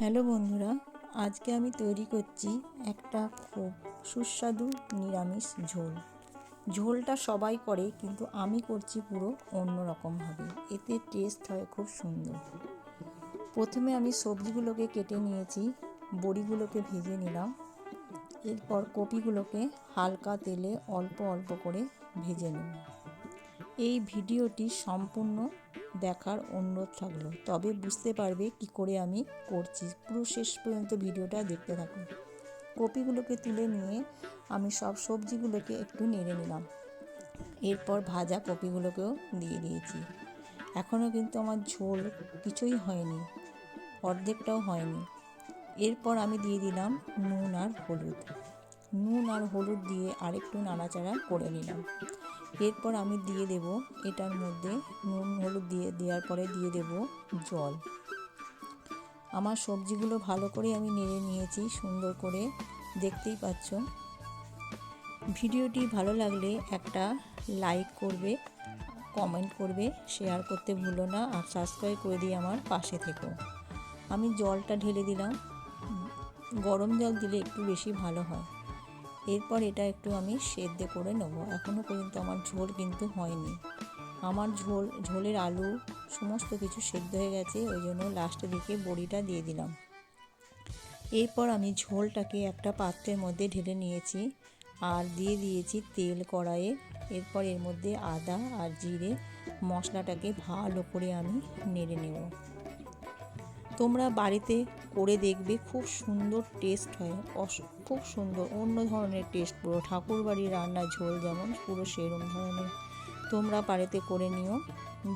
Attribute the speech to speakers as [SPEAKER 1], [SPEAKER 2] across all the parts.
[SPEAKER 1] Hello বন্ধুরা, আজকে আমি তৈরি করছি একটা খুব সুস্বাদু নিরামিষ ঝোল। ঝোলটা সবাই করে, কিন্তু আমি করছি পুরো অন্যরকমভাবে। এতে টেস্ট হয় খুব সুন্দর। প্রথমে আমি সবজিগুলোকে কেটে নিয়েছি, বড়িগুলোকে ভেজে নিলাম। এরপর কপিগুলোকে হালকা তেলে অল্প অল্প করে ভেজে নেব। এই ভিডিওটি সম্পূর্ণ দেখার অনুরোধ থাকলো, তবে বুঝতে পারবে কি করে আমি করছি। পুরো শেষ পর্যন্ত ভিডিওটা দেখতে থাকুন। কপিগুলোকে তুলে নিয়ে আমি সব সবজিগুলোকে একটু নেড়ে নিলাম। এরপর ভাজা কপিগুলোকেও দিয়ে দিয়েছি। এখনও কিন্তু আমার ঝোল কিছুই হয়নি, অর্ধেকটাও হয়নি। এরপর আমি দিয়ে দিলাম নুন আর হলুদ দিয়ে আরেকটু নাড়াচাড়া করে নিলাম। এরপর আমি দিয়ে দেব এটার মধ্যে নুন হলুদ দেওয়ার পরে দিয়ে দেব জল। আমার সবজিগুলো ভালো করে আমি নেড়ে নিয়েছি সুন্দর করে, দেখতেই পাচ্ছ। ভিডিওটি ভালো লাগলে একটা লাইক করবে, কমেন্ট করবে, শেয়ার করতে ভুলো না, আর সাবস্ক্রাইব করে দিয়ে আমার পাশে থেকো। আমি জলটা ঢেলে দিলাম। গরম জল দিলে একটু বেশি ভালো হয়। এরপর এটা একটু আমি সেদ্ধ করে নেব। এখনও পর্যন্ত আমার ঝোল কিন্তু হয়নি। আমার ঝোলের আলু সমস্ত কিছু সেদ্ধ হয়ে গেছে, ওই জন্য লাস্টের দিকে বড়িটা দিয়ে দিলাম। এরপর আমি ঝোলটাকে একটা পাত্রের মধ্যে ঢেলে নিয়েছি আর দিয়ে দিয়েছি তেল কড়াইয়ে। এরপর এর মধ্যে আদা আর জিরে মশলাটাকে ভালো করে আমি নেড়ে নেব। তোমরা বাড়িতে করে দেখবে, খুব সুন্দর টেস্ট হয়, খুব সুন্দর, অন্য ধরনের টেস্ট, পুরো ঠাকুরবাড়ির রান্নার ঝোল যেমন পুরো সেরকম ধরনের। তোমরা বাড়িতে করে নিও।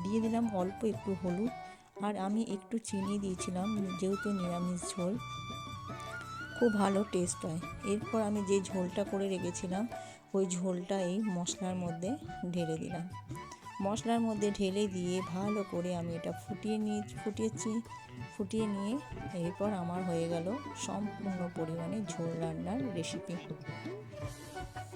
[SPEAKER 1] দিয়ে দিলাম অল্প একটু হলুদ, আর আমি একটু চিনি দিয়েছিলাম, যেহেতু নিরামিষ ঝোল খুব ভালো টেস্ট হয়। এরপর আমি যে ঝোলটা করে রেখেছিলাম ওই ঝোলটা এই মশলার মধ্যে ঢেলে দিলাম। মশলার মধ্যে ঢেলে দিয়ে ভালো করে আমি এটা ফুটিয়ে নিয়ে এরপর আমার হয়ে গেল সম্পূর্ণ পরিমাণে ঝোল রান্নার রেসিপি।